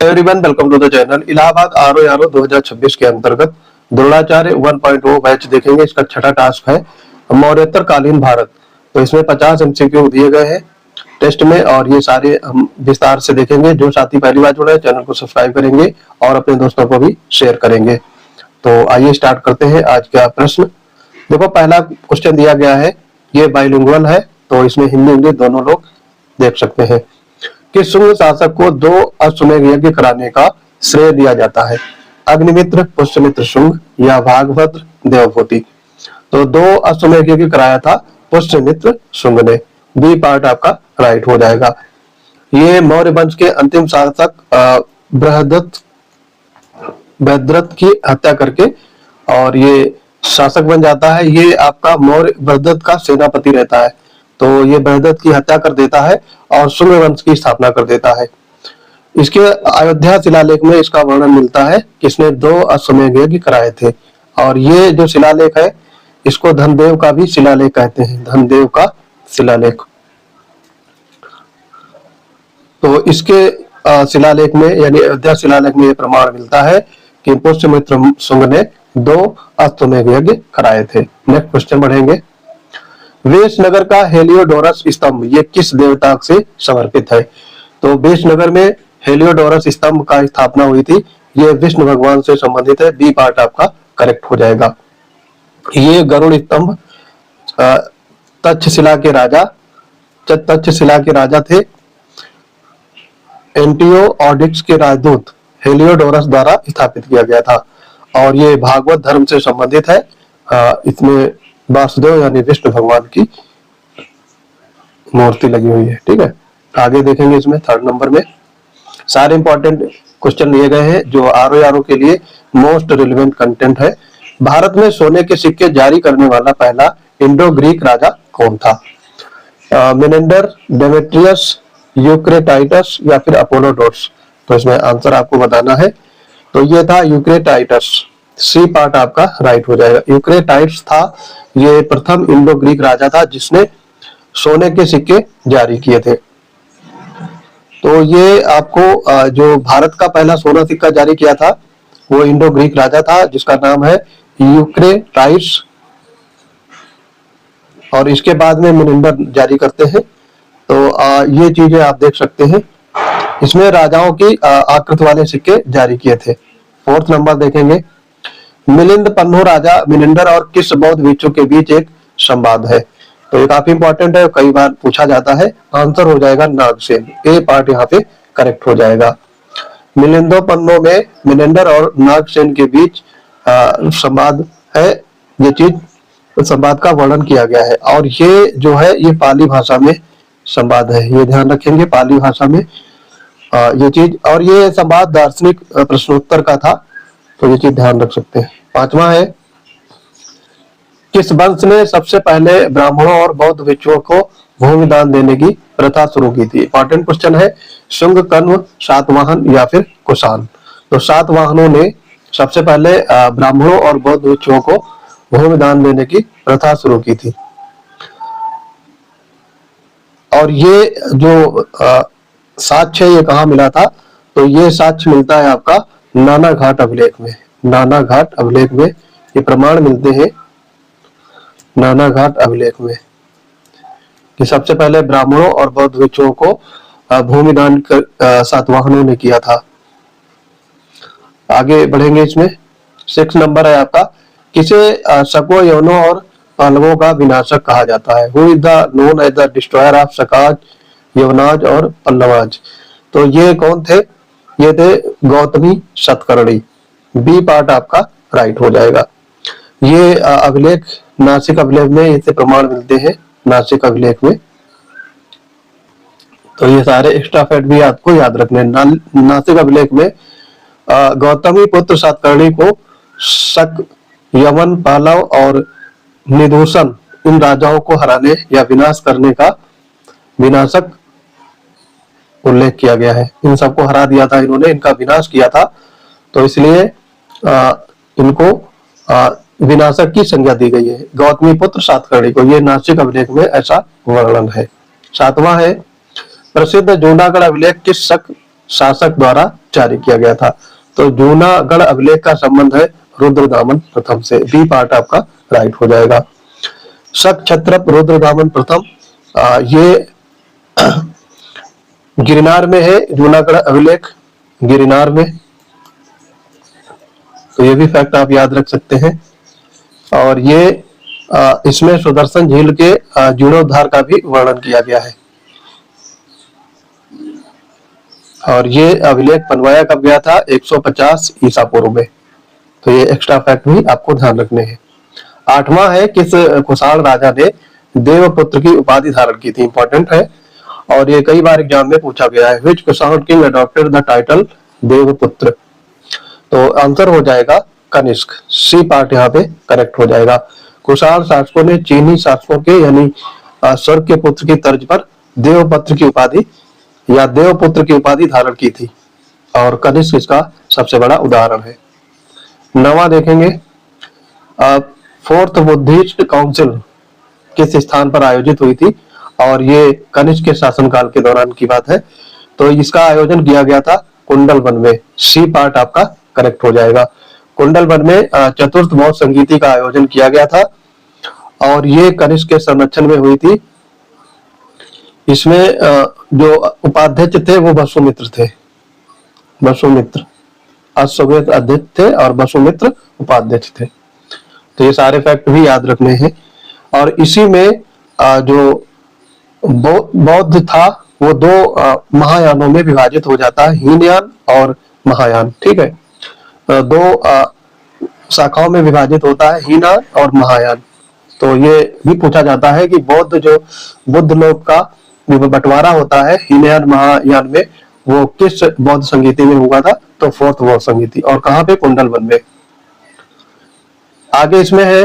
Everyone welcome to the channel. Allahabad RO 2026 के अंतर्गत Dronacharya 1.0 batch देखेंगे। इसका छठा टास्क है मौर्योत्तर कालीन भारत। तो इसमें 50 एमसीक्यू दिए गए हैं टेस्ट में और ये सारे हम विस्तार से देखेंगे। जो साथी पहली बार जुड़े हैं चैनल को सब्सक्राइब करेंगे और अपने दोस्तों को भी शेयर करेंगे। तो आइए स्टार्ट करते हैं आज का प्रश्न। देखो पहला क्वेश्चन दिया गया है, ये बाइलिंगुअल है तो इसमें हिंदी इंग्लिश दोनों लोग देख सकते हैं कि शुंग शासक को 2 अश्वमेध यज्ञ कराने का श्रेय दिया जाता है, अग्निमित्र, पुष्यमित्र शुंग या भागभद्र देवभूति। तो 2 अश्वमेध यज्ञ कराया था पुष्यमित्र शुंग ने। बी पार्ट आपका राइट हो जाएगा। ये मौर्य वंश के अंतिम शासक बृहद्रथ की हत्या करके और ये शासक बन जाता है। ये आपका मौर्य बृहद्रथ का सेनापति रहता है, तो ये बृहद्रथ की हत्या कर देता है और शुंग वंश की स्थापना कर देता है। इसके अयोध्या शिलालेख में इसका वर्णन मिलता है कि इसने 2 अश्वमेध यज्ञ कराए थे। और ये जो शिलालेख है इसको धनदेव का भी शिलालेख कहते हैं, धनदेव का शिलालेख। तो इसके शिलालेख में यानी अयोध्या शिलालेख में ये प्रमाण मिलता है कि पुष्यमित्र शुंग ने 2 अश्वमेध यज्ञ कराए थे। नेक्स्ट क्वेश्चन बढ़ेंगे। वेशनगर का हेलियोडोरस स्तंभ ये किस देवता से समर्पित है? तो वेशनगर में हेलियोडोरस स्तंभ का स्थापना हुई थी, ये विष्णु भगवान से संबंधित है। बी पार्ट आपका करेक्ट हो जाएगा। ये गरुड़ स्तंभ तक्षशिला के राजा थे। एंटियोऑडिक्स के राजदूत हेलियोडोरस द्वारा स्थापित किया गया था और ये भागवत धर्म से संबंधित है। इसमें वासुदेव यानी विष्णु भगवान की मूर्ति लगी हुई है। ठीक है, आगे देखेंगे। इसमें थर्ड नंबर में सारे इंपॉर्टेंट क्वेश्चन लिए गए हैं जो आरओ के लिए मोस्ट रिलेवेंट कंटेंट है। भारत में सोने के सिक्के जारी करने वाला पहला इंडो ग्रीक राजा कौन था? मेनेंडर, डेमेट्रियस, यूक्रेटाइटस या फिर अपोलोडोरस? तो इसमें आंसर आपको बताना है। तो ये था यूक्रेटाइटस। सी पार्ट आपका राइट हो जाएगा। यूक्रेटाइटस था ये प्रथम इंडो ग्रीक राजा था जिसने सोने के सिक्के जारी किए थे। तो ये आपको जो भारत का पहला सोना सिक्का जारी किया था वो इंडो ग्रीक राजा था जिसका नाम है यूक्रेटाइटस। और इसके बाद में मेनेंडर जारी करते हैं। तो ये चीजें आप देख सकते हैं। इसमें राजाओं की आकृति वाले सिक्के जारी किए थे। फोर्थ नंबर देखेंगे। मिलिंद पन्नु राजा मिलिंदर और किस बौद्ध भिक्षु के बीच एक संवाद है? तो ये काफी इंपॉर्टेंट है, कई बार पूछा जाता है। आंसर हो जाएगा नागसेन। ए पार्ट यहाँ पे करेक्ट हो जाएगा। मिलिंदो पन्नु में मिलिंदर और नागसेन के बीच संवाद है। ये चीज संवाद का वर्णन किया गया है और ये जो है ये पाली भाषा में संवाद है, ये ध्यान रखेंगे। पाली भाषा में ये चीज, और ये संवाद दार्शनिक प्रश्नोत्तर का था, तो ये चीज ध्यान रख सकते हैं। पांचवा है, किस वंश ने सबसे पहले ब्राह्मणों और बौद्ध भिक्षुओं को भूमि दान देने की प्रथा शुरू की थी? इंपॉर्टेंट क्वेश्चन है। शुंग, कण्व, सातवाहन या फिर कुषाण? तो सातवाहनों ने सबसे पहले ब्राह्मणों और बौद्ध भिक्षुओं को भूमि दान देने की प्रथा शुरू की थी। और ये जो साक्ष्य ये कहाँ मिला था? तो ये साक्ष्य मिलता है आपका नानाघाट अभिलेख में। नानाघाट अभिलेख में ये प्रमाण मिलते हैं, नानाघाट अभिलेख में, कि सबसे पहले ब्राह्मणों और बौद्ध भिक्षुओं को भूमि दान सातवाहनों ने किया था। आगे बढ़ेंगे। इसमें 6 नंबर है आपका, किसे शको, यवनों और पल्लवों का विनाशक कहा जाता है? Who is the known as the destroyer of Shakas, Yavanas और पल्लवाज? तो ये कौन थे? ये थे गौतमी सतकर्णी। बी पार्ट आपका राइट हो जाएगा। ये अभिलेख नासिक अभिलेख में इसे प्रमाण मिलते हैं, नासिक अभिलेख में। तो ये सारे एक्स्ट्रा फैक्ट भी आपको याद रखने। नासिक अभिलेख में गौतमी पुत्र सातकर्णी को शक, यवन, पल्लव और निदूषण इन राजाओं को हराने या विनाश करने का विनाशक उल्लेख किया गया है। इन सबको हरा दिया था इन्होंने, इनका विनाश किया था, तो इसलिए इनको विनाशक की संज्ञा दी गई है गौतमी पुत्र सातकर्णी को। ये नासिक अभिलेख में ऐसा वर्णन है। 7वां है, प्रसिद्ध जूनागढ़ अभिलेख किस शक शासक द्वारा जारी किया गया था। तो जूनागढ़ अभिलेख का संबंध है रुद्रदामन प्रथम से। बी पार्ट आपका राइट हो जाएगा। शक क्षत्रप रुद्रदामन प्रथम, ये गिरनार में है जूनागढ़ अभिलेख, गिरनार में। तो ये भी फैक्ट आप याद रख सकते हैं। और ये इसमें सुदर्शन झील के जीर्णोद्धार का भी वर्णन किया गया है। और ये अभिलेख बनवाया कब गया था? 150 ईसा पूर्व में। तो ये एक्स्ट्रा फैक्ट भी आपको ध्यान रखने हैं। 8वां है, किस कुशाण राजा ने देवपुत्र की उपाधि धारण की थी? इंपॉर्टेंट है और ये कई बार एग्जाम में पूछा गया है। Which Kushan king adopted the title Devaputra? तो आंसर हो जाएगा कनिष्क। सी पार्ट यहाँ पे करेक्ट हो जाएगा। कुशाण शासकों ने चीनी शासकों के यानी स्वर्ग के पुत्र की तर्ज पर देवपुत्र की उपाधि या देवपुत्र की उपाधि धारण की थी और कनिष्क इसका सबसे बड़ा उदाहरण है। 9वां देखेंगे, फोर्थ बुद्धिस्ट काउंसिल किस स्थान पर आयोजित हुई थी? और ये कनिष्क के शासनकाल के दौरान की बात है। तो इसका आयोजन किया गया था कुंडल वन में। सी पार्ट आपका करेक्ट हो जाएगा। कुंडल वन में चतुर्थ बौद्ध संगीति का आयोजन किया गया था और ये कनिष्क के संरक्षण में हुई थी। इसमें जो उपाध्यक्ष थे वो वसुमित्र थे। वसुमित्र अश्वमेध अध्यक्ष थे और वसुमित्र उपाध्यक्ष थे। तो ये सारे फैक्ट भी याद रखने हैं। और इसी में जो बौद्ध था वो दो महायानों में विभाजित हो जाता है, हीनयान और महायान। ठीक है, दो शाखाओं में विभाजित होता है, हीनयान और महायान। तो ये भी पूछा जाता है कि बुद्ध लोक का बंटवारा होता है हीनयान महायान में, वो किस बौद्ध संगीति में हुआ था? तो फोर्थ बौद्ध संगीति। और कहाँ पे? कुंडल वन में। आगे इसमें है,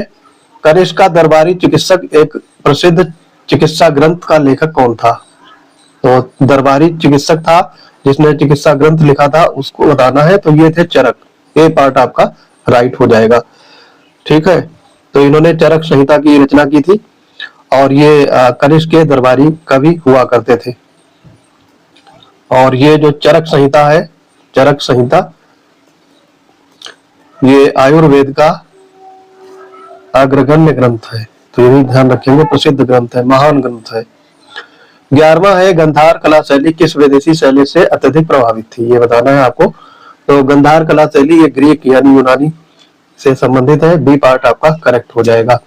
कनिष्क का दरबारी चिकित्सक एक प्रसिद्ध चिकित्सा ग्रंथ का लेखक कौन था? तो दरबारी चिकित्सक था जिसने चिकित्सा ग्रंथ लिखा था, उसको बताना है। तो ये थे चरक। ए पार्ट आपका राइट हो जाएगा। ठीक है, तो इन्होंने चरक संहिता की रचना की थी और ये कनिष्क के दरबारी कवि हुआ करते थे। और ये जो चरक संहिता है, चरक संहिता, ये आयुर्वेद का अग्रगण्य ग्रंथ है। तो ये भी ध्यान रखेंगे, प्रसिद्ध ग्रंथ है, महान ग्रंथ है। 11वां है, गंधार कला शैली किस विदेशी शैली से अत्यधिक प्रभावित थी? ये बताना है आपको। तो गंधार कला शैली ये ग्रीक यानी यूनानी से संबंधित है। बी पार्ट आपका करेक्ट हो जाएगा।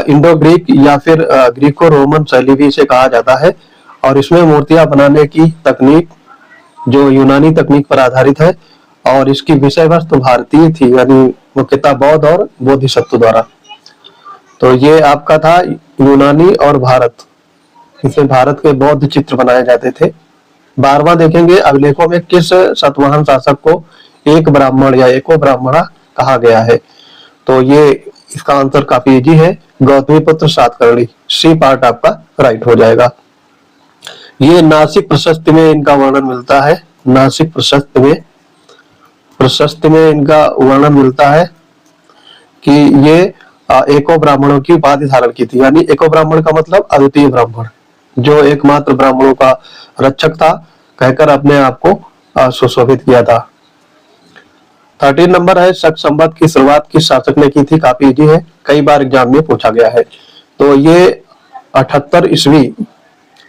इंडो ग्रीक या फिर ग्रीको रोमन शैली भी इसे कहा जाता है और इसमें मूर्तियां बनाने की तकनीक जो यूनानी तकनीक पर आधारित है और इसकी विषय वस्तु भारतीय थी, यानी मुख्यतः बौद्ध और बोधिसत्व द्वारा। तो ये आपका था यूनानी और भारत, इसमें भारत के बौद्ध चित्र बनाए जाते थे। 12वां देखेंगे, अभिलेखों में किस सातवाहन शासक को एक ब्राह्मण या एको ब्राह्मणा कहा गया है? तो ये इसका आंसर काफी इजी है, गौतमीपुत्र सातकर्णी। सी पार्ट आपका राइट हो जाएगा। ये नासिक प्रशस्ति में इनका वर्णन मिलता है। नासिक प्रशस्ति में इनका वर्णन मिलता है कि ये एको ब्राह्मणों की उपाधि धारण की थी। यानी एको ब्राह्मण का मतलब अद्वितीय ब्राह्मण, जो एकमात्र ब्राह्मणों का रक्षक था, कहकर अपने आप को सुशोभित किया था। 13 नंबर है, शक संवत की शुरुआत किस शासक ने की थी? काफी इजी है, कई बार एग्जाम में पूछा गया है। तो ये 78 ईस्वी,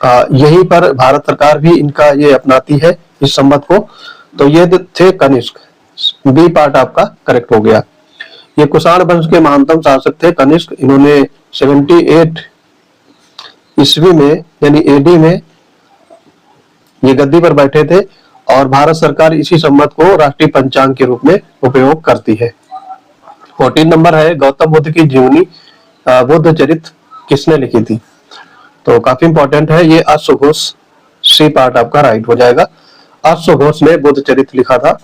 यहीं पर भारत सरकार भी इनका ये अपनाती है इस संवत को। तो ये थे कनिष्क। बी पार्ट आपका करेक्ट हो गया। ये कुषाण वंश के महानतम शासक थे कनिष्क। इन्होंने 78 ईस्वी में यानी एडी में ये गद्दी पर बैठे थे और भारत सरकार इसी संवत को राष्ट्रीय पंचांग के रूप में उपयोग करती है। 14 नंबर है, गौतम बुद्ध की जीवनी बुद्ध चरित्र किसने लिखी थी? तो काफी इंपॉर्टेंट है ये, अश्वघोष। सी पार्ट आपका राइट हो जाएगा। अश्वघोष ने बुद्ध चरित्र लिखा था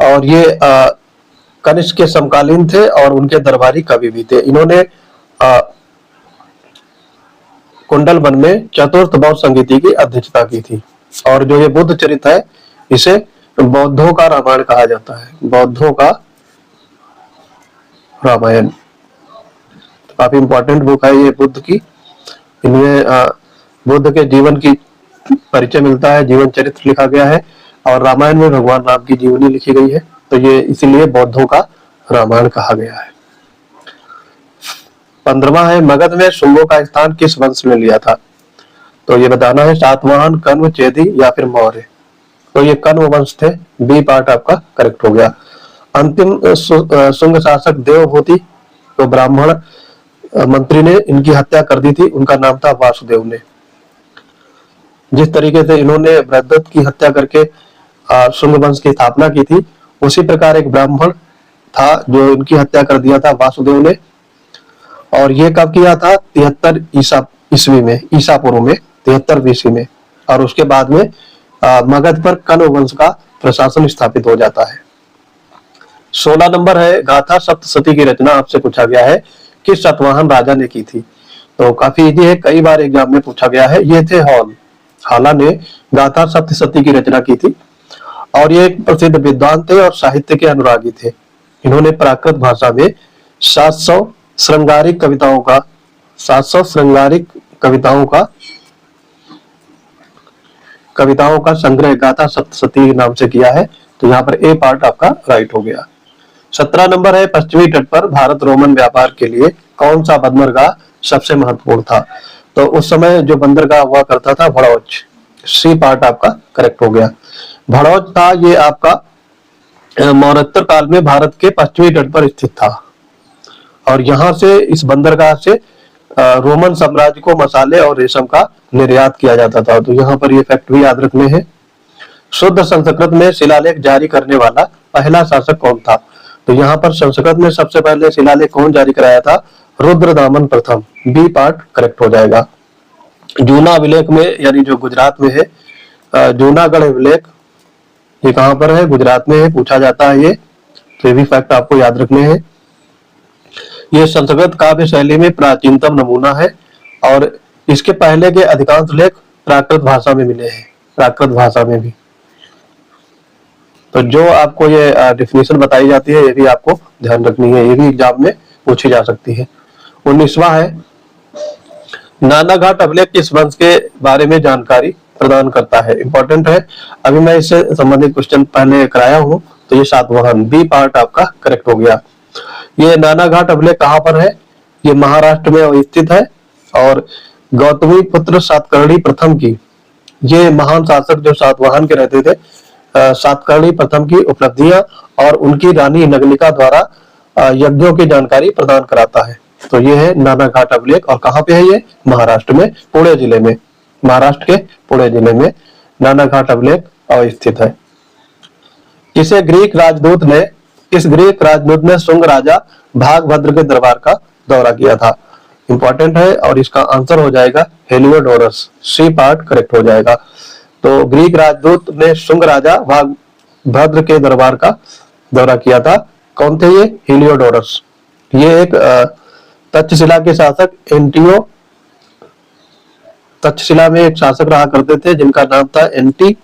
और ये कनिष्क के समकालीन थे और उनके दरबारी कवि भी थे। इन्होंने कुंडल वन में चतुर्थ बौद्ध संगीति की अध्यक्षता की थी। और जो ये बुद्ध चरित्र है इसे बौद्धों का रामायण कहा जाता है, बौद्धों का रामायण। काफी इंपॉर्टेंट बुक है ये बुद्ध की। इनमें बुद्ध के जीवन की परिचय मिलता है, जीवन चरित्र लिखा गया है, और रामायण में भगवान राम की जीवनी लिखी गई है, तो ये इसीलिए बौद्धों का रामायण कहा गया है। 15वां है, मगध में शुंगों का स्थान किस वंश ने लिया था? तो ये बताना है, सातवाहन, कण्व, चेदी या फिर मौर्य। तो ये कण्व वंश थे, बी पार्ट आपका करेक्ट हो गया। अंतिम शुंग शासक देवभूति, तो ब्राह्मण मंत्री ने इनकी हत्या कर दी थी, उनका नाम था वासुदेव ने। जिस तरीके से इन्होंने बृहद्रथ की हत्या करके शुंग वंश की स्थापना की थी, उसी प्रकार एक ब्राह्मण था जो इनकी हत्या कर दिया था वासुदेव ने। और ये कब किया था? 73 ईस्वी में, ईसा पूर्व में 73 BC में। और उसके बाद में मगध पर कण्व वंश का प्रशासन स्थापित हो जाता है। 16 नंबर है, गाथा सप्तशती की रचना आपसे पूछा गया है, किस सातवाहन राजा ने की थी? तो काफी इजी है, कई बार एग्जाम में पूछा गया है। ये थे हाला ने गाथा सप्तशती की रचना की थी, और ये एक प्रसिद्ध विद्वान थे और साहित्य के अनुरागी थे। इन्होंने प्राकृत भाषा में 700 श्रृंगारिक कविताओं का 700 श्रृंगारिक कविताओं का संग्रह गाथा सप्तशती नाम से किया है। तो यहाँ पर ए पार्ट आपका राइट हो गया। 17 नंबर है, पश्चिमी तट पर भारत रोमन व्यापार के लिए कौन सा बंदरगाह सबसे महत्वपूर्ण था? तो उस समय जो बंदरगाह हुआ करता था भड़ौच, सी पार्ट आपका करेक्ट हो गया। भड़ौच था ये आपका मौर्योत्तर काल में भारत के पश्चिमी तट पर स्थित था, और यहाँ से इस बंदरगाह से रोमन साम्राज्य को मसाले और रेशम का निर्यात किया जाता था। तो यहाँ पर ये फैक्ट भी याद रखने हैं। शुद्ध संस्कृत में शिलालेख जारी करने वाला पहला शासक कौन था? तो यहाँ पर संस्कृत में सबसे पहले शिलालेख कौन जारी कराया था? रुद्रदामन प्रथम, बी पार्ट करेक्ट हो जाएगा। जूना अभिलेख में, यानी जो गुजरात में है, जूनागढ़ अभिलेख, ये कहाँ पर है? गुजरात में है, पूछा जाता है ये, तो ये भी फैक्ट आपको याद रखने हैं। ये संस्कृत काव्य शैली में प्राचीनतम नमूना है, और इसके पहले के अधिकांश लेख प्राकृत भाषा में मिले हैं, प्राकृत भाषा में भी। तो जो आपको ये डेफिनेशन बताई जाती है, ये भी आपको ध्यान रखनी है, ये भी एग्जाम में पूछी जा सकती है। 19वां है, नानाघाट अभिलेख किस वंश के बारे में जानकारी प्रदान करता है? इंपॉर्टेंट है, अभी मैं इससे संबंधित क्वेश्चन पहले कराया हूँ। तो ये सातवाहन, बी पार्ट आपका करेक्ट हो गया। ये नानाघाट अभिलेख कहाँ पर है? ये महाराष्ट्र में स्थित है, और गौतमी पुत्र सातकर्णी प्रथम की, ये महान शासक जो सातवाहन के रहते थे, सातकर्णी प्रथम की उपलब्धियां और उनकी रानी नगलिका द्वारा यज्ञों की जानकारी प्रदान कराता है। तो ये है नानाघाट अभिलेख, और कहाँ पे है ये? महाराष्ट्र में, पुणे जिले में, महाराष्ट्र के पुणे जिले में नानाघाट अभिलेख अवस्थित है। इस ग्रीक राजदूत ने शुंग राजा भागभद्र के दरबार का दौरा किया था? इंपॉर्टेंट है, और इसका आंसर हो जाएगा हेलियोडोरस, सी पार्ट करेक्ट हो जाएगा। तो ग्रीक राजदूत ने शुंग राजा भागभद्र के दरबार का दौरा किया था। कौन थे ये? हेलियोडोरस। ये एक तक्षशिला के शासक तक्षशिला में एक शासक रहा करते थे जिनका नाम था एंटिओलकीडास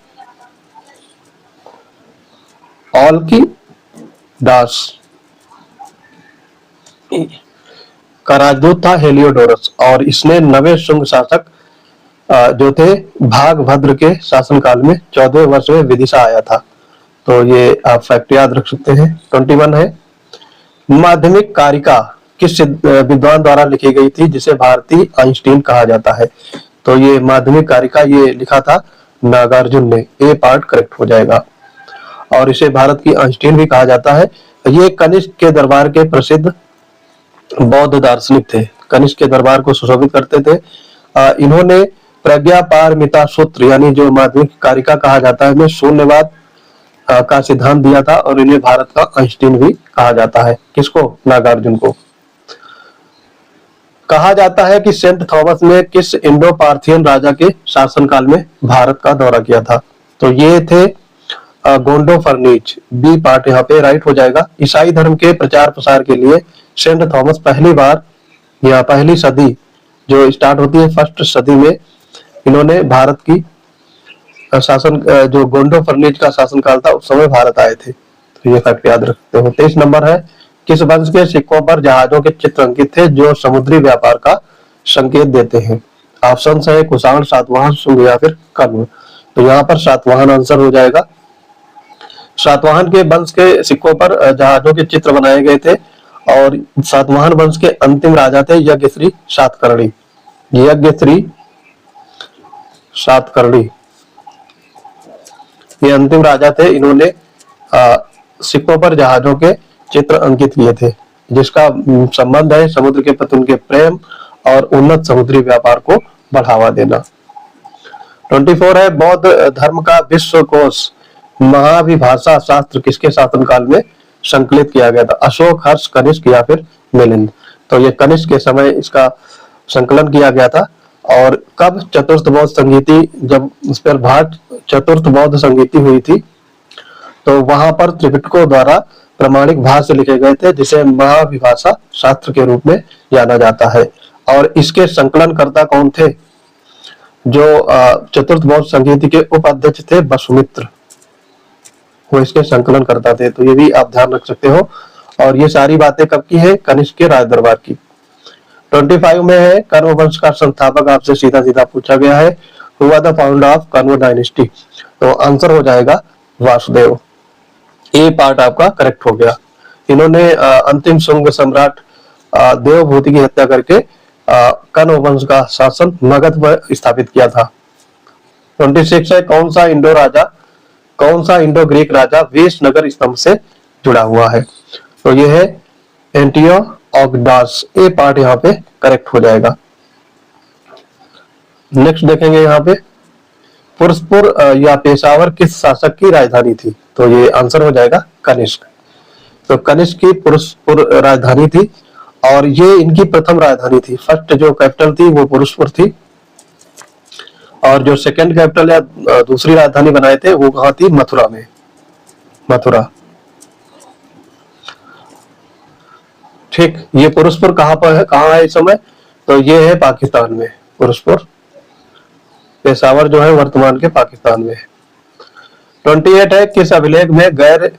का राजदूत था हेलियोडोरस, और इसने नवे शुंग शासक जो थे भागभद्र के शासनकाल में 14वें वर्ष में विदिशा आया था। तो ये आप फैक्ट याद रख सकते हैं। 21 है, माध्यमिक कारिका किस विद्वान द्वारा लिखी गई थी जिसे भारतीय आइंस्टीन कहा जाता है? तो ये माध्यमिक कारिका ये लिखा था नागार्जुन ने, ए पार्ट करेक्ट हो जाएगा। और इसे भारत की आइंस्टीन भी कहा जाता है। ये कनिष्क के दरबार के प्रसिद्ध बौद्ध दार्शनिक थे, कनिष्क के दरबार को सुशोभित करते थे। इन्होंने प्रज्ञा पारमिता सूत्र, यानी जो माध्यमिक कारिका कहा जाता है, में शून्यवाद का सिद्धांत दिया था, और इन्हें भारत का आइंस्टीन भी कहा जाता है। किसको? नागार्जुन को। कहा जाता है कि सेंट थॉमस ने किस इंडो पार्थियन राजा के शासनकाल में भारत का दौरा किया था? तो ये थे गोंडो फर्नीच, बी पार्ट यहाँ पे राइट हो जाएगा। ईसाई धर्म के प्रचार प्रसार के लिए सेंट थॉमस पहली बार, या पहली सदी जो स्टार्ट होती है फर्स्ट सदी में, इन्होंने भारत की शासन, जो गोंडो फर्नीच का शासनकाल था उस समय भारत आए थे। तो ये फैक्ट याद रखते हो। 23 नंबर है, किस वंश के सिक्कों पर जहाजों के चित्र अंकित थे जो समुद्री व्यापार का संकेत देते हैं? ऑप्शन है कुषाण, सातवाहन, शुंग या फिर कण्व। तो यहाँ पर सातवाहन आंसर हो जाएगा। सातवाहन के वंश के सिक्कों पर जहाजों के चित्र बनाए गए थे और सातवाहन वंश के अंतिम राजा थे यज्ञश्री सातकर्णी। यज्ञश्री सातकर्णी ये अंतिम राजा थे। इन्होंने सिक्कों पर जहाजों के चित्र अंकित किए थे, जिसका संबंध है समुद्र के प्रति उनके प्रेम और उन्नत समुद्री व्यापार को बढ़ावा देना। 24 है बौद्ध धर्म का विश्वकोश महाविभाषा शास्त्र किसके शासनकाल में संकलित किया गया था? अशोक, हर्ष, कनिष्क या फिर मिलिंद। तो ये कनिष्क के समय इसका संकलन किया गया था। और कब? चतुर्थ बौद्ध संगीति, जब उस पर भाट चतुर्थ बौद्ध संगीति हुई थी तो वहां पर त्रिपिटकों द्वारा प्रमाणिक भाष्य लिखे गए थे, जिसे महाविभाषा शास्त्र के रूप में जाना जाता है। और इसके संकलनकर्ता कौन थे? जो चतुर्थ बौद्ध संगीति के उपाध्यक्ष थे वसुमित्र, वो इसके संकलन करता थे। तो ये भी आप ध्यान रख सकते हो। और ये सारी बातें कब की है? कनिष्क के राज दरबार की। 25 में है कण्व वंश का संस्थापक, आपसे सीधा सीधा पूछा गया है, who was the founder of Kanva dynasty? तो आंसर हो जाएगा वासुदेव। ये पार्ट आपका करेक्ट हो गया। इन्होंने अंतिम शुंग सम्राट देवभूति की हत्या करके कण्व वंश का शासन मगध पर स्थापित किया था। 26 है कौन सा इंडो ग्रीक राजा वेश नगर स्तंभ से जुड़ा हुआ है? तो ये है एंटियोकॉस। ए पार्ट यहाँ पे करेक्ट हो जाएगा। नेक्स्ट देखेंगे यहाँ पे पुरस्पुर या पेशावर किस शासक की राजधानी थी? तो ये आंसर हो जाएगा कनिष्क। तो कनिष्क की पुरस्पुर राजधानी थी और ये इनकी प्रथम राजधानी थी। फर्स्ट जो कैपिटल थी वो पुरस्पुर थी और जो सेकंड कैपिटल या दूसरी राजधानी बनाए थे वो कहाँ थी? मथुरा में। मथुरा, ठीक। ये पुरस्पुर कहाँ पर है, कहाँ है इस समय? तो ये है पाकिस्तान में पुरस्पुर। पेशावर जो है वर्तमान के पाकिस्तान में है। 28 है किस अभिलेख में गैर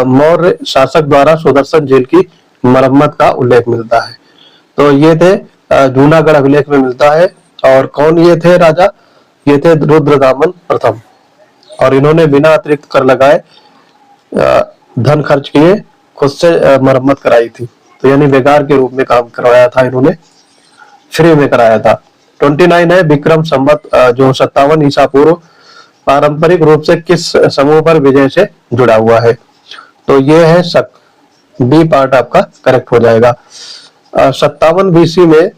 मौर्य शासक द्वारा सुदर्शन झील की मरम्मत का उल्लेख मिलता है? तो ये थे जूनागढ़ अभिलेख में मिलता है। और कौन ये थे राजा? ये थे रुद्रदामन प्रथम। और इन्होंने बिना अतिरिक्त कर लगाए धन खर्च किए खुद से मरम्मत कराई थी। तो यानी बेकार के रूप में काम करवाया था, इन्होंने फ्री में कराया था। 29 है विक्रम संवत जो 57 ईसा पूर्व पारंपरिक रूप से किस समूह पर विजय से जुड़ा हुआ है? तो ये है शक। बी पार्ट आपका करेक्ट हो जाएगा। 57 बीसी में,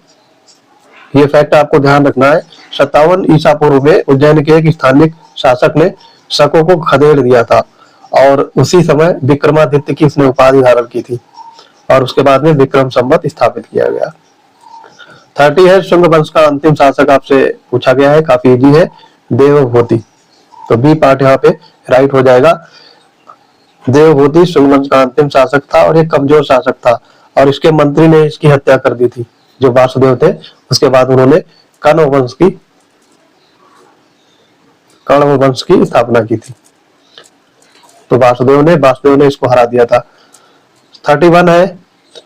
ये फैक्ट आपको ध्यान रखना है, 57 ईसा पूर्व में उज्जैन के एक स्थानिक शासक ने शकों को खदेड़ दिया था और उसी समय विक्रमादित्य की उसने उपाधि धारण की थी और उसके बाद में विक्रम संवत स्थापित किया गया। 30 है शुंग वंश का अंतिम शासक, आपसे पूछा गया है, काफी इजी है, देवभूति। तो बी पार्ट यहाँ पे राइट हो जाएगा। देवभूति शुंग वंश का अंतिम शासक था और एक कमजोर शासक था और इसके मंत्री ने इसकी हत्या कर दी थी जो वासुदेव थे। उसके बाद उन्होंने कण्व वंश की स्थापना की थी। तो वासुदेव ने इसको हरा दिया था। 31 है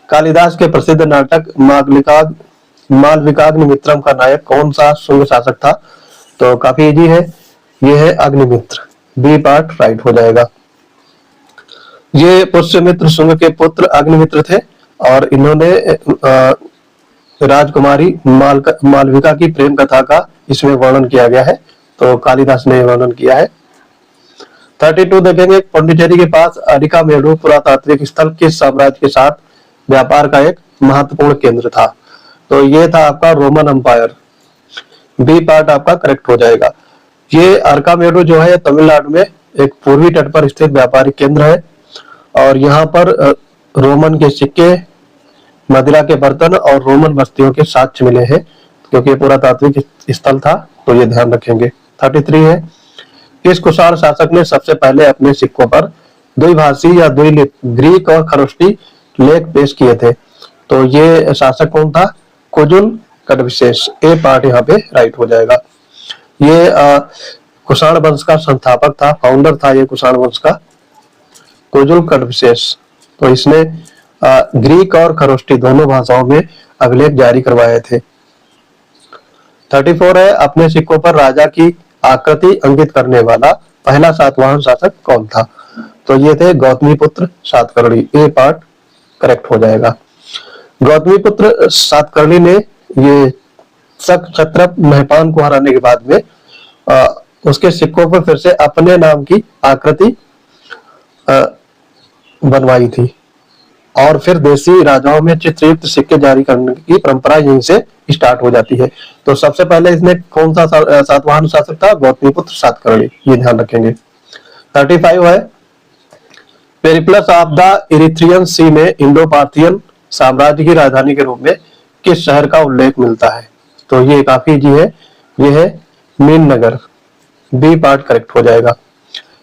कालिदास के प्रसिद्ध नाटक मालविकाग्निमित्रम का नायक कौन सा शुंग शासक था? तो काफी इजी है, ये है अग्निमित्र। बी पार्ट राइट हो जाएगा। ये पुष्यमित्र शुंग के पुत्र अग्निमित्र थे और इन्होंने राजकुमारी मालविका की प्रेम कथा का इसमें वर्णन किया गया है। तो कालिदास ने वर्णन किया है। 32 देखेंगे पांडिचेरी के पास अरिकामेडु पुरातात्विक स्थल किस साम्राज्य के साथ व्यापार का एक महत्वपूर्ण केंद्र था? तो ये था आपका रोमन एम्पायर। बी पार्ट आपका करेक्ट हो जाएगा। ये अरिकामेडु जो है तमिलनाडु में एक पूर्वी तट पर स्थित व्यापारिक केंद्र है और यहाँ पर रोमन के सिक्के, मदिरा के बर्तन और रोमन बस्तियों के साक्ष्य मिले हैं क्योंकि पुरातात्विक स्थल था, तो ये ध्यान रखेंगे। 33 है किस कुषाण शासक ने सबसे पहले अपने सिक्कों पर द्विभाषी या द्विलिप ग्रीक और खरोष्टी लेख पेश किए थे? तो ये शासक कौन था? कुजुल कटविशेष। ए पार्ट यहाँ पे राइट हो जाएगा। ये कुषाण वंश का संस्थापक था, फाउंडर था ये कुषाण वंश का, कुजुल कटविशेष। तो इसने ग्रीक और खरोष्टी दोनों भाषाओं में अभिलेख जारी करवाए थे। 34 है, अपने सिक्कों पर राजा की आकृति अंकित करने वाला पहला सातवाहन शासक कौन था? तो ये थे गौतमीपुत्र सातकर्णी। ए पार्ट करेक्ट हो जाएगा। गौतमीपुत्र सातकर्णी ने ये शक क्षत्रप नहपान को हराने के बाद में उसके सिक्कों पर फिर से अपने नाम की आकृति बनवाई थी और फिर देसी राजाओं में चित्रयुक्त सिक्के जारी करने की परंपरा यहीं से स्टार्ट हो जाती है। तो सबसे पहले इसमें कौन सा सातवाहन शासक था? गौतमीपुत्र सातकर्णी, ये ध्यान रखेंगे। 35 है, पेरिप्लस ऑफ द इरिथ्रियन सी में इंडो पार्थियन साम्राज्य की राजधानी के रूप में किस शहर का उल्लेख मिलता है? तो ये काफी इजी है, ये है मीननगर। बी पार्ट करेक्ट हो जाएगा।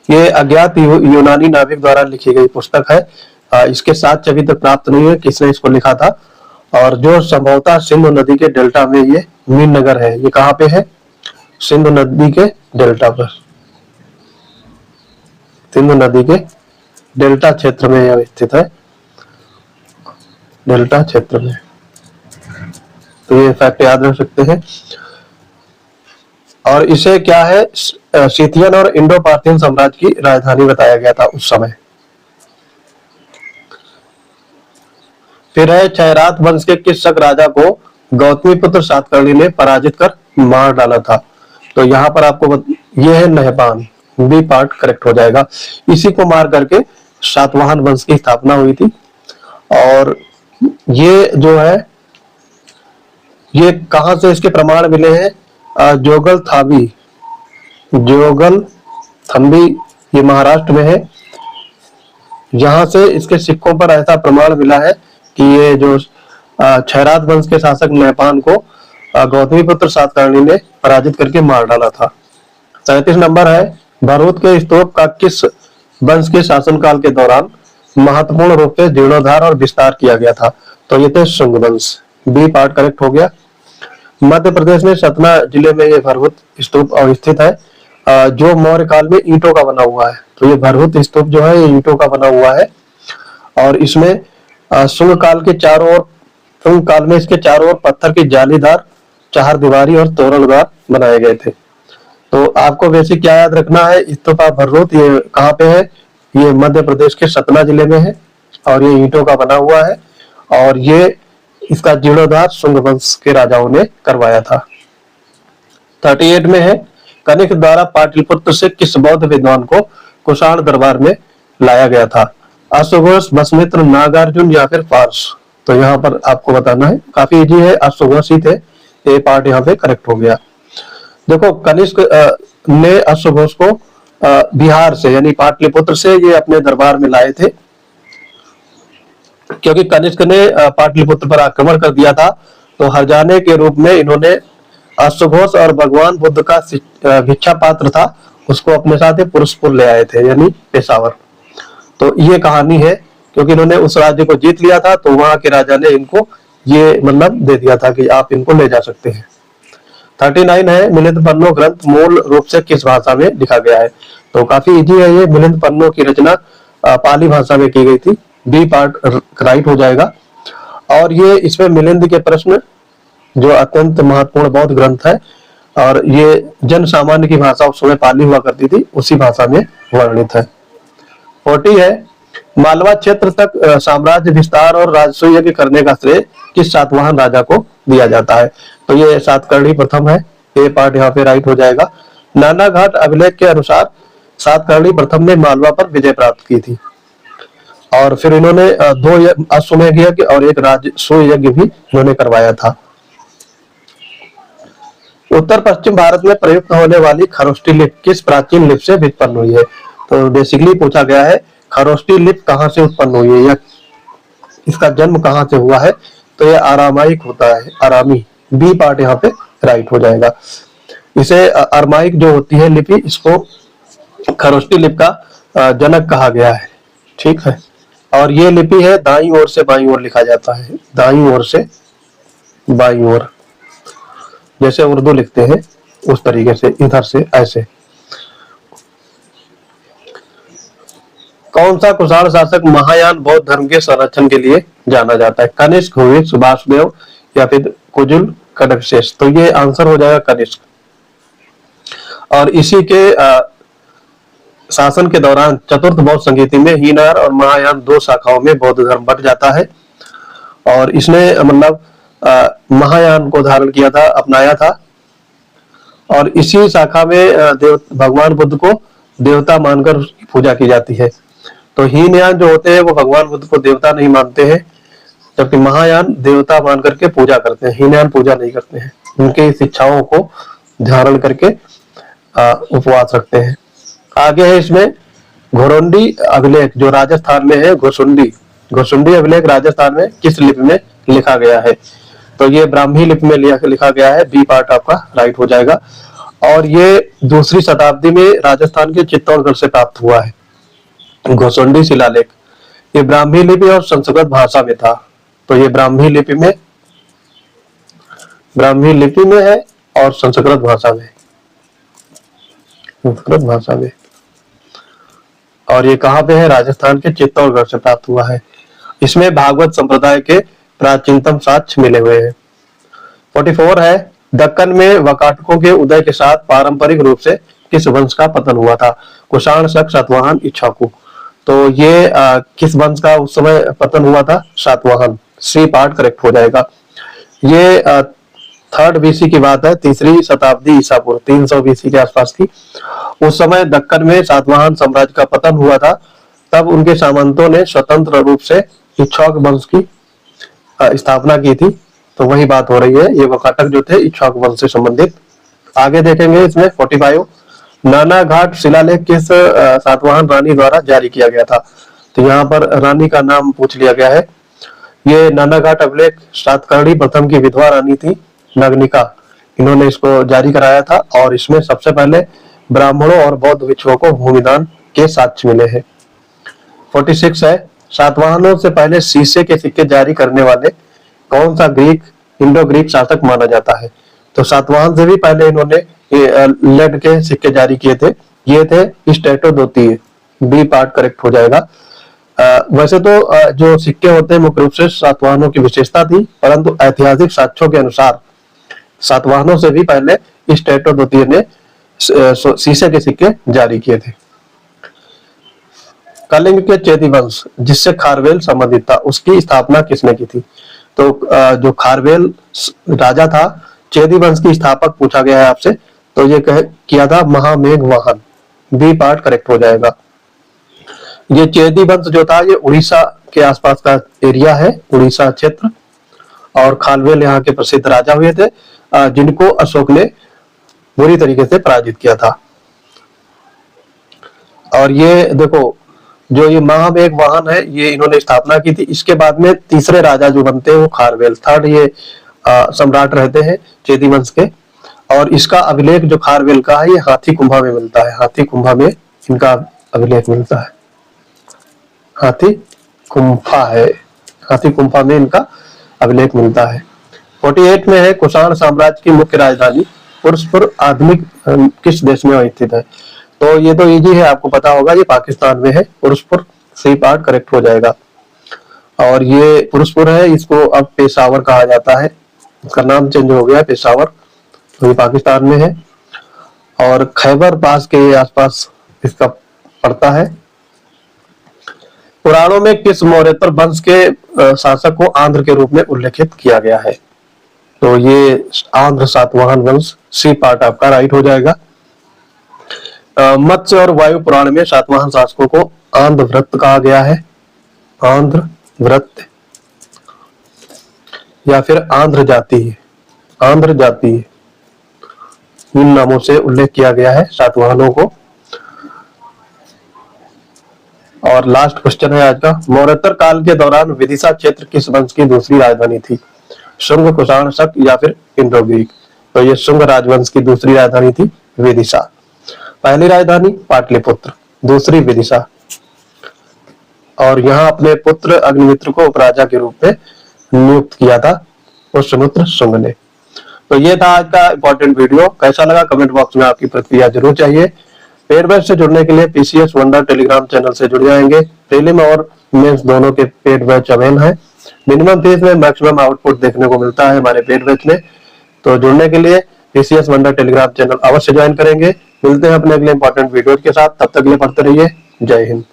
ये अज्ञात यूनानी नाविक द्वारा लिखी गई पुस्तक है। इसके 7 अभी तक प्राप्त नहीं है किसने इसको लिखा था, और जो संभवतः सिंधु नदी के डेल्टा में ये मीननगर है। ये कहाँ पे है? सिंधु नदी के डेल्टा पर, सिंधु नदी के डेल्टा क्षेत्र में यह स्थित है, डेल्टा क्षेत्र में। तो ये फैक्ट याद रख सकते हैं। और इसे क्या है, सीथियन और इंडो पार्थियन साम्राज्य की राजधानी बताया गया था उस समय। फिर है, क्षयरात वंश के किस शक राजा को गौतमीपुत्र सातकर्णी ने पराजित कर मार डाला था? तो यहाँ पर आपको ये है नहपान। बी पार्ट करेक्ट हो जाएगा। इसी को मार करके सातवाहन वंश की स्थापना हुई थी। और ये जो है, ये कहां से इसके प्रमाण मिले हैं? जोगल थाबी, जोगल थंबी, ये महाराष्ट्र में है। यहां से इसके सिक्कों पर ऐसा प्रमाण मिला है कि ये जो क्षयरात वंश के शासक नहपान को गौतमीपुत्र सातकर्णी ने पराजित करके मार डाला था। 37 नंबर है, भरूच के स्तूप का किस वंश के शासनकाल के दौरान महत्वपूर्ण रूप से जीर्णोद्धार और विस्तार किया गया था? तो ये थे शुंग वंश। बी पार्ट करेक्ट हो गया। मध्य प्रदेश में सतना जिले में ये भरहुत स्तूप स्थित है, जो मौर्य काल में ईंटों का बना हुआ है। तो ये भरहुत स्तूप जो है, ये ईंटों का बना हुआ है। और इसमें शुंग काल के चारों ओर, शुंग काल में इसके चारों ओर पत्थर की जालीदार चार दीवारी और तोरणद्वार बनाए गए थे। तो आपको बेसिक क्या याद रखना है, स्तूप भरहुत ये कहाँ पे है? ये मध्य प्रदेश के सतना जिले में है और ये ईंटों का बना हुआ है। और ये इसका जीर्णोद्धार शुंग वंश के राजाओं ने करवाया था। 38 में है, कनिष्क द्वारा पाटलिपुत्र से किस बौद्ध विद्वान को कुषाण दरबार में लाया गया था? अश्वघोष, वसुमित्र, नागार्जुन या फिर पार्स? तो यहाँ पर आपको बताना है, काफी इजी है, अश्वघोष ही थे। ये पार्ट यहाँ पे करेक्ट हो गया। देखो, कनिष्क ने अश्वघोष को बिहार से यानी पाटलिपुत्र से ये अपने दरबार में लाए थे, क्योंकि कनिष्क ने पाटलिपुत्र पर आक्रमण कर दिया था। तो हरजाने के रूप में इन्होंने अश्वघोष और भगवान बुद्ध का भिक्षा पात्र था उसको अपने साथ पुरुषपुर ले आए थे, यानी पेशावर। तो ये कहानी है, क्योंकि इन्होंने उस राज्य को जीत लिया था, तो वहां के राजा ने इनको ये मतलब दे दिया था कि आप इनको ले जा सकते हैं। 39 है, मिलिंद पन्नो ग्रंथ मूल रूप से किस भाषा में लिखा गया है? तो काफी इजी है, ये मिलिंद पन्नो की रचना पाली भाषा में की गई थी। बी पार्ट राइट हो जाएगा। और ये इसमें मिलिंद के प्रश्न जो अत्यंत महत्वपूर्ण बौद्ध ग्रंथ है, और ये जन सामान्य की भाषा उस समय पाली हुआ करती थी, उसी भाषा में वर्णित है। 40 है, मालवा क्षेत्र तक साम्राज्य विस्तार और राजस्व यज्ञ करने का श्रेय किस सातवाहन राजा को दिया जाता है? तो ये सातकर्णी प्रथम है। ये पार्ट यहाँ पे राइट हो जाएगा। नाना घाट अभिलेख के अनुसार सातकर्णी प्रथम ने मालवा पर विजय प्राप्त की थी, और फिर इन्होंने 2 अश्वमेध यज्ञ और 1 राजस्व यज्ञ भी इन्होंने करवाया था। उत्तर पश्चिम भारत में प्रयुक्त होने वाली खरोष्टी लिपि किस प्राचीन लिपि से उत्पन्न हुई है? तो बेसिकली पूछा गया है खरोष्टी लिपि कहाँ से उत्पन्न हुई है या इसका जन्म कहाँ से हुआ है? तो यह आरामाइक होता है, आरामी। बी पार्ट यहाँ पे राइट हो जाएगा। इसे अरमाइक जो होती है लिपि, इसको खरोष्टी लिपि का जनक कहा गया है। ठीक है। और ये लिपि है दाईं ओर से बाईं ओर लिखा जाता है, दाईं ओर से बाईं ओर, जैसे उर्दू लिखते हैं उस तरीके से, इधर से ऐसे। कौन सा कुषाण शासक महायान बौद्ध धर्म के संरक्षण के लिए जाना जाता है? कनिष्क, हुई, सुभाषदेव या फिर कुजुल कनकशेष, तो ये आंसर हो जाएगा कनिष्क। और इसी के शासन के दौरान चतुर्थ बौद्ध संगीति में हीनयान और महायान दो शाखाओं में बौद्ध धर्म बंट जाता है। और इसने मतलब महायान को धारण किया था, अपनाया था। और इसी शाखा में भगवान बुद्ध को देवता मानकर पूजा की जाती है। तो हीनयान जो होते हैं वो भगवान बुद्ध को देवता नहीं मानते हैं, जबकि महायान देवता मान करके पूजा करते हैं। हीनयान पूजा नहीं करते हैं, उनके शिक्षाओं को धारण करके उपवास रखते हैं। आगे है इसमें घोरुंडी अभिलेख जो राजस्थान में है। घोसुंडी अभिलेख राजस्थान में किस लिपि में लिखा गया है? तो ये ब्राह्मी लिपि में लिखा गया है। बी पार्ट आपका राइट हो जाएगा। और ये दूसरी शताब्दी में राजस्थान के चित्तौड़गढ़ से प्राप्त हुआ है। घोसुंडी शिलालेख ये ब्राह्मी लिपि और संस्कृत भाषा में था। तो ये ब्राह्मी लिपि में है और संस्कृत भाषा में। और ये कहाँ पे है? राजस्थान के चित्तौड़गढ़ से प्राप्त हुआ है। इसमें भागवत संप्रदाय के प्राचीनतम साक्ष्य मिले हुए हैं। 44 है दक्कन में वकाटकों के उदय के साथ पारंपरिक रूप से किस वंश का पतन हुआ था? कुषाण, शक, सातवाहन, इक्ष्वाकु। तो ये किस वंश का उस समय पतन हुआ था? सातवाहन। सी पार्ट करेक्ट हो जाएगा। ये 3rd BC की बात है, 3री शताब्दी ईसा पूर्व 300 BC के आसपास की। उस समय दक्कन में सातवाहन साम्राज्य का पतन हुआ था। तब उनके सामंतों ने स्वतंत्र रूप से इक्ष्वाक वंश की स्थापना की थी। तो वही बात हो रही है, ये वकाटक जो थे इक्ष्वाक वंश से संबंधित। आगे देखेंगे इसमें 45 नाना घाट शिलालेख किस सातवाहन रानी द्वारा जारी किया गया था? तो यहाँ पर रानी का नाम पूछ लिया गया है। ये नाना घाट अभिलेख सातकर्णी प्रथम की विधवा रानी थी नगनिका, इन्होंने इसको जारी कराया था। और इसमें सबसे पहले ब्राह्मणों और बौद्ध भिक्षुओं को भूमिदान के साक्ष्य मिले हैं। 46 है सातवाहनों से पहले शीशे के सिक्के जारी करने वाले कौन सा इंडो ग्रीक शासक माना जाता है? तो सातवाहन से भी पहले इन्होंने लेड के सिक्के जारी किए थे। ये थे स्टेटो द्वितीय। बी पार्ट करेक्ट हो जाएगा। वैसे तो जो सिक्के होते हैं मुख्य रूप से सातवाहनों की विशेषता थी, परंतु ऐतिहासिक साक्ष्यों के अनुसार सातवाहनों से भी पहले स्टेटो द्वितीय ने शीशे के सिक्के जारी किए थे। कलिंग के चेदी वंश जिससे खारवेल संबंधित था, उसकी स्थापना किसने की थी? तो जो खारवेल राजा था, चेदी वंश की स्थापक पूछा गया है आपसे, तो ये किया था महामेघ वाहन। बी पार्ट करेक्ट हो जाएगा। ये चेदी वंश जो था ये उड़ीसा के आसपास का एरिया है, उड़ीसा क्षेत्र। और खारवेल यहाँ के प्रसिद्ध राजा हुए थे, जिनको अशोक ने बुरी तरीके से पराजित किया था। और ये देखो जो ये महामेघ वाहन है ये इन्होंने स्थापना की थी। इसके बाद में तीसरे राजा जो बनते हैं वो खारवेल, 3rd ये सम्राट रहते हैं चेदी वंश के। और इसका अभिलेख जो खारवेल का है ये हाथी कुंभा में मिलता है। हाथी कुंभा में इनका अभिलेख मिलता है। हाथी कुंभा में इनका अभिलेख मिलता है। 48 में है कुषाण साम्राज्य की मुख्य राजधानी पुरुषपुर आधुनिक किस देश में स्थित है? तो ये तो इजी है, आपको पता होगा, ये पाकिस्तान में है पुरुषपुर। सी पार्ट करेक्ट हो जाएगा। और ये पुरुषपुर है, इसको अब पेशावर कहा जाता है, इसका नाम चेंज हो गया पेशावर। तो ये पाकिस्तान में है और खैबर पास के आसपास इसका पड़ता है। पुराणों में किस मौर्योत्तर वंश के शासक को आंध्र के रूप में उल्लेखित किया गया है? तो ये आंध्र सातवाहन वंश। सी पार्ट आपका राइट हो जाएगा। मत्स्य और वायु पुराण में सातवाहन शासकों को आंध्र व्रत कहा गया है। आंध्र व्रत या फिर आंध्र जाति इन नामों से उल्लेख किया गया है सातवाहनों को। और लास्ट क्वेश्चन है आज का, मौर्योत्तर काल के दौरान विदिशा क्षेत्र किस वंश की दूसरी राजधानी थी? शुंग, कुषाण, शक या फिर इंडो ग्रीक? तो ये शुंग राजवंश की दूसरी राजधानी थी विदिशा। पहली राजधानी पाटलिपुत्र, दूसरी विदिशा। और यहाँ अपने पुत्र अग्निमित्र को उपराजा के रूप में नियुक्त किया था पुष्यमित्र शुंग ने। तो ये था आज का इंपॉर्टेंट वीडियो। कैसा लगा कमेंट बॉक्स में आपकी प्रतिक्रिया जरूर चाहिए। पेड बैच से जुड़ने के लिए पीसीएस वंडर टेलीग्राम चैनल से जुड़ जाएंगे। प्रीलिम और मेंस दोनों के पेड बैच अवेल है। मिनिमम फीस में मैक्सिमम आउटपुट देखने को मिलता है हमारे पेड बैच में। तो जुड़ने के लिए टीसीएस वंडर टेलीग्राम चैनल अवश्य ज्वाइन करेंगे। मिलते हैं अपने अगले इंपॉर्टेंट वीडियो के साथ, तब तक के लिए पढ़ते रहिए। जय हिंद।